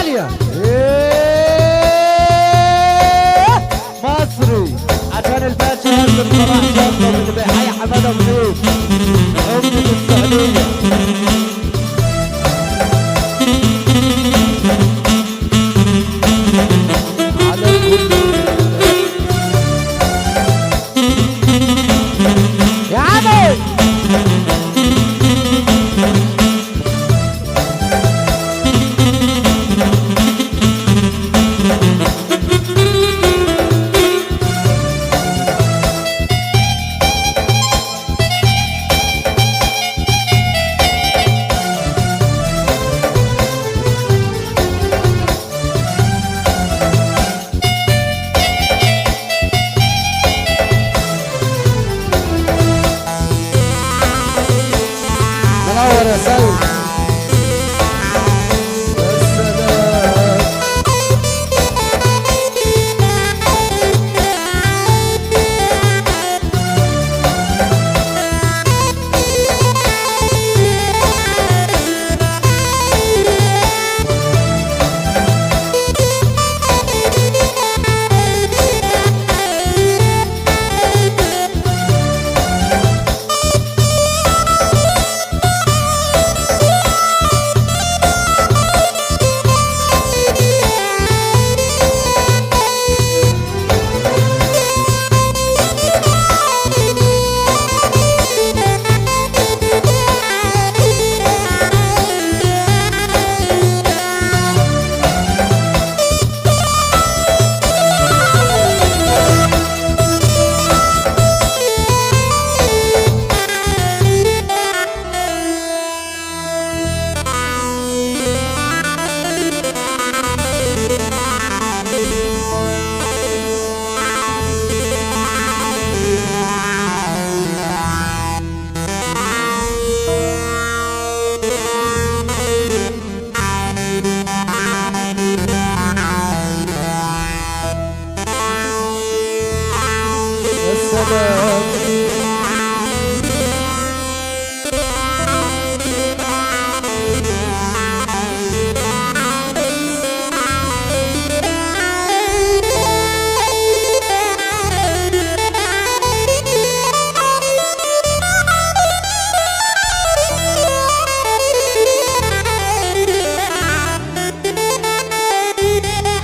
عالية مصري عشان الباشا ياسر صلاح شطة اللي بيحيي حمادة ضيوف عمدة السعودية. يا عمي منور يا سيد.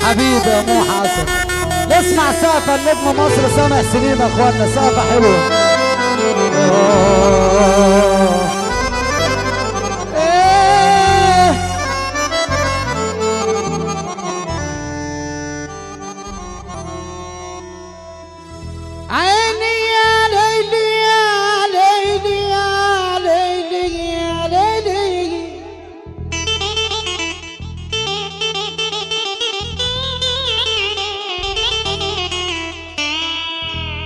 حبيبي يا مو حسن نسمع سقفة النجم مصر سامح سليم يا اخوانا سقفة حلوة. عيني يا ليلي يا ليلي يا ليلي يا ليلي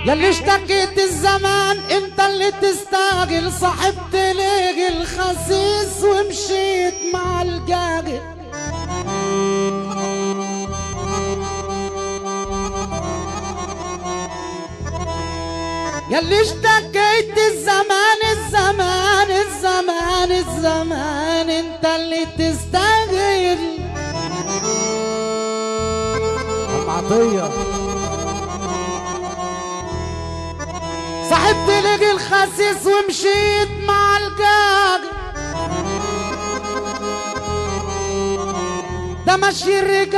ياللي اشتكيت الزمان انت اللي تستعجل صاحبت ليه الخسيس ومشيت مع الجاجل. ياللي اشتكيت الزمان الزمان الزمان الزمان انت اللي تستعجل. ام عطية صاحبت لقي الخسيس ومشيت مع الجاجل. ده مشي الرجال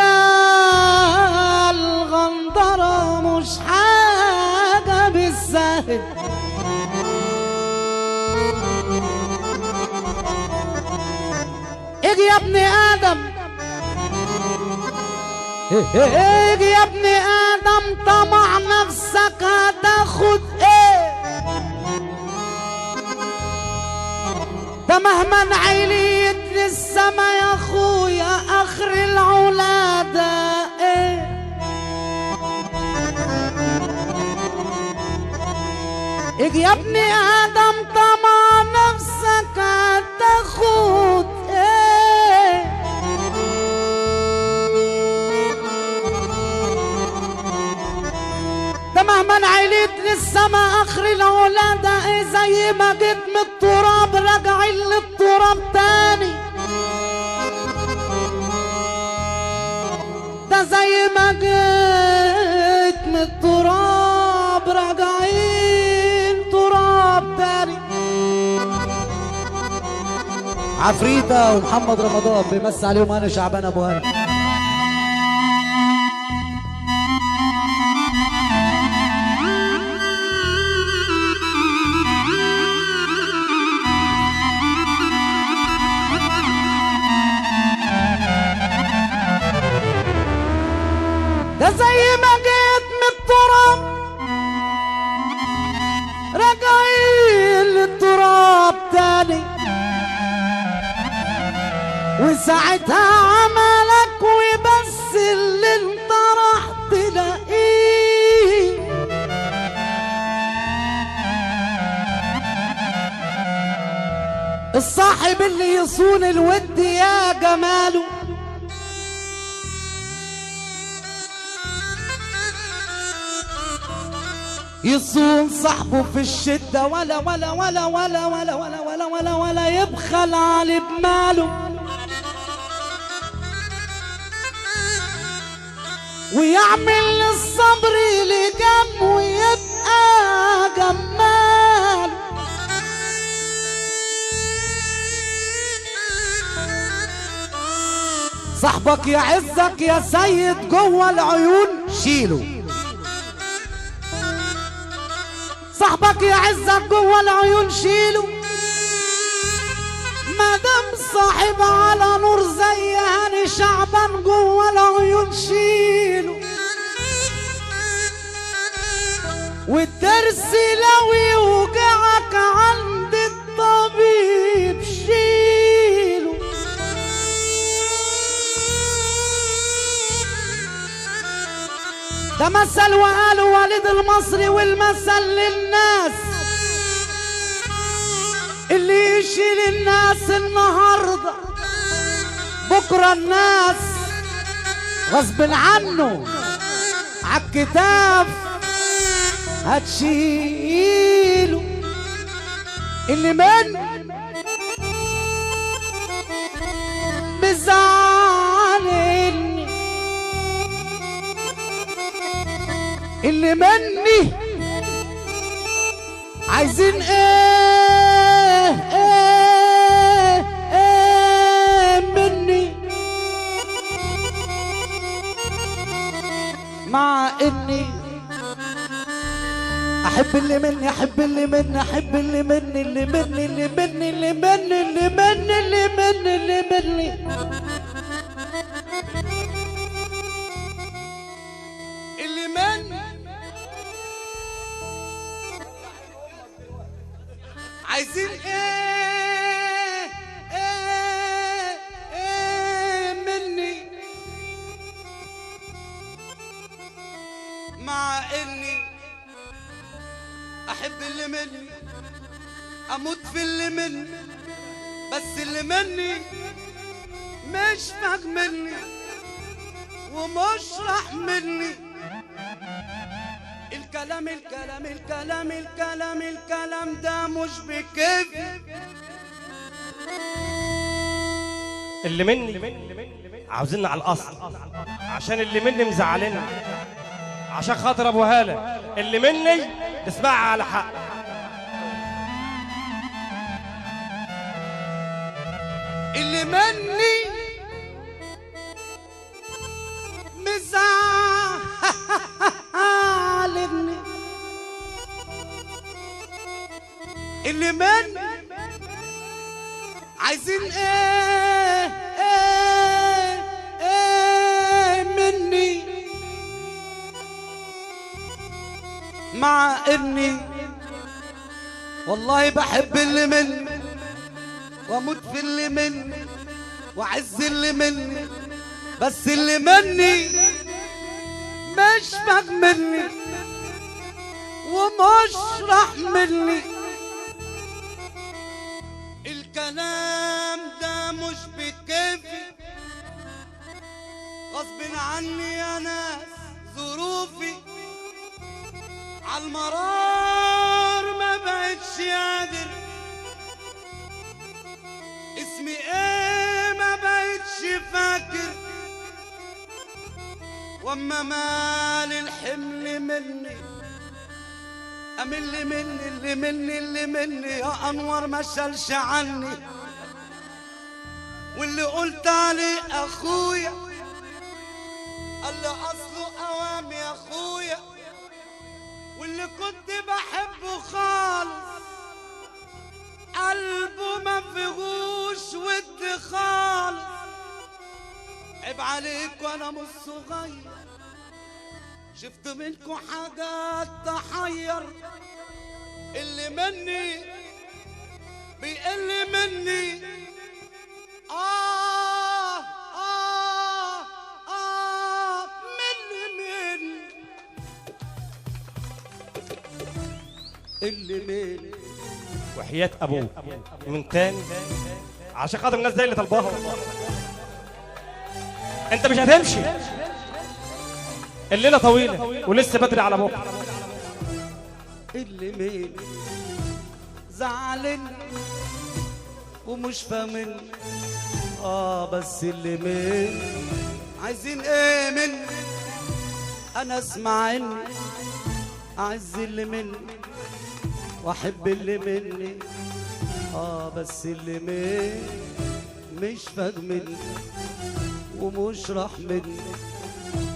غندرة مش حاجة بالسهل. اجي يا ابن ادم اجي يا ابن ادم طمع نفسك هتاخد ايه؟ ده مهما عليت للسما يا اخويا اخر العولادة ايه؟ اجي يا ابن ادم طمع نفسك هتاخد ايه؟ ده مهما عليت للسما اخر العولادة ايه؟ زي ما جيت من التراب راجعين للتراب تاني. عفريتة ومحمد رمضان بيمس عليهم انا شعبان ابو هاني. ده زي ما جيت من التراب راجعين للتراب تاني، وساعتها عملك وبس اللي انت راح تلاقيه. الصاحب اللي يصون الود يا جماله، يصون صاحبه في الشدة ولا ولا ولا ولا ولا ولا ولا ولا ولا يبخل على بماله، ويعمل الصبر لجنب ويبقى جمال. صاحبك يعزك يا سيد جوه العيون شيله، صاحبك يعزك جوه العيون شيله، مادام صاحب على نور زي هاني شعبان جوه العيون شيله، والدرس لو يوجعك عند الطبيب شيله. ده مثل وقاله والد المصري والمثل للناس اللي يشيل الناس النهارده بكره الناس غصب عنه عالكتاف هتشيله. اللي من مزعلني، اللي مني عايزين ايه مني، مع اني احب اللي مني، احب اللي مني، احب اللي مني، اللي مني اللي مني اللي مني اللي مني اللي مني اللي مني اللي مني عايزين ايه مني، مع اني احب اللي مني، اموت في اللي مني، بس اللي مني مش فاهمني ومش راح مني. الكلام الكلام الكلام الكلام الكلام ده مش بكيف. اللي مني عاوزيننا على الاصل، عشان اللي مني مزعلنا، عشان خاطر ابو هاله اللي مني تسمعها على حق. اللي مني مزعلني، اللي مني عايزين ايه مني، مع اني والله بحب اللي مني واموت في اللي مني واعز اللي مني، بس اللي مني مش فاهمني ومش راح مني. الكلام ده مش بكيفي، غصب عني يا ناس ظروفي عالمرار ما بقتش قادر، اسمي ايه ما بقتش فاكر، واما مال الحمل مني ام اللي مني اللي مني اللي مني يا انور ما شالش عني. واللي قلت عليه اخويا قال لي اصله اوام يا اخويا، واللي كنت بحبه خالص قلبه ما فيهوش ود خالص. عيب عليك وانا مش صغير، شفت منكم حاجات تحير. اللي مني بيقل مني من اللي من وحياة ابوك من تاني عشان خاطر الناس زي اللي طالباها والله. انت مش هتمشي، الليله طويله ولسه بدري على بكره. اللي من زعلن ومش فاهمن بس اللي من عايزين ايه من انا اسمع اني اعز اللي مني واحب اللي مني بس اللي من مش فاهمني ومش راح مني.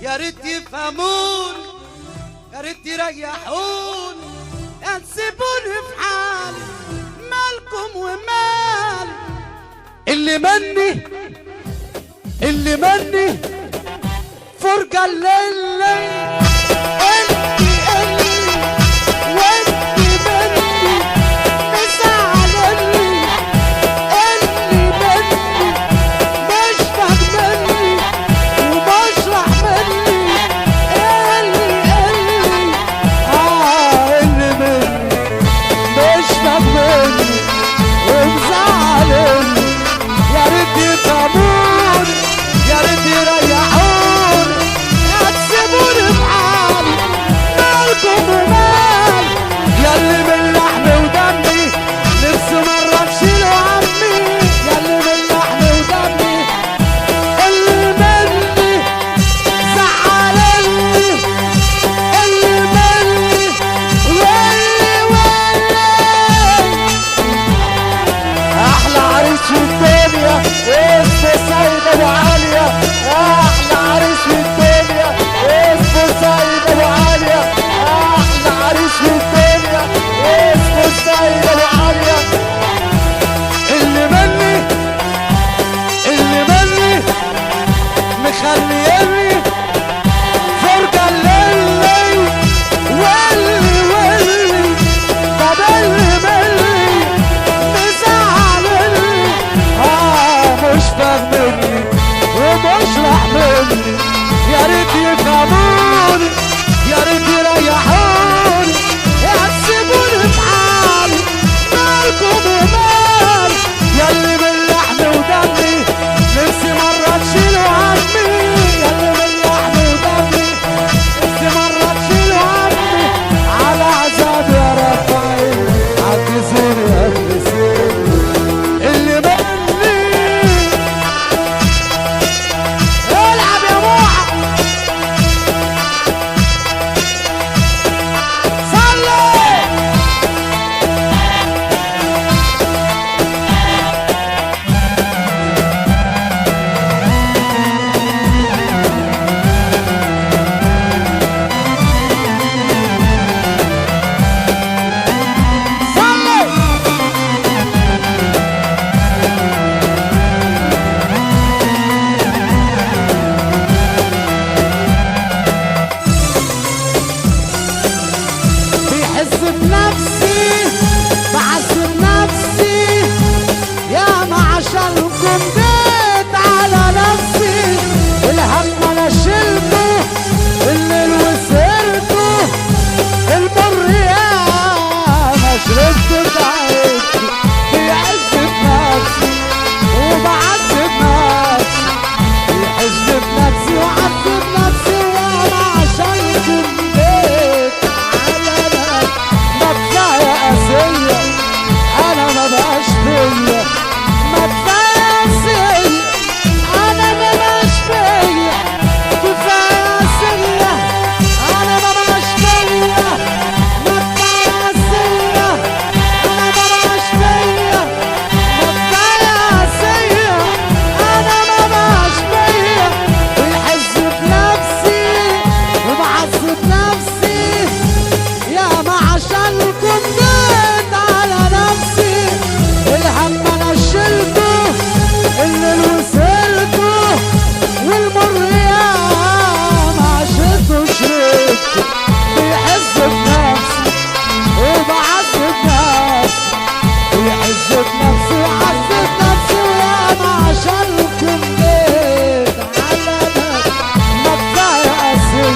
يا ريت يفهمون، يا ريت يريحون، يا تسيبوني في حالي مالكم ومال. اللي مني فرجة الليل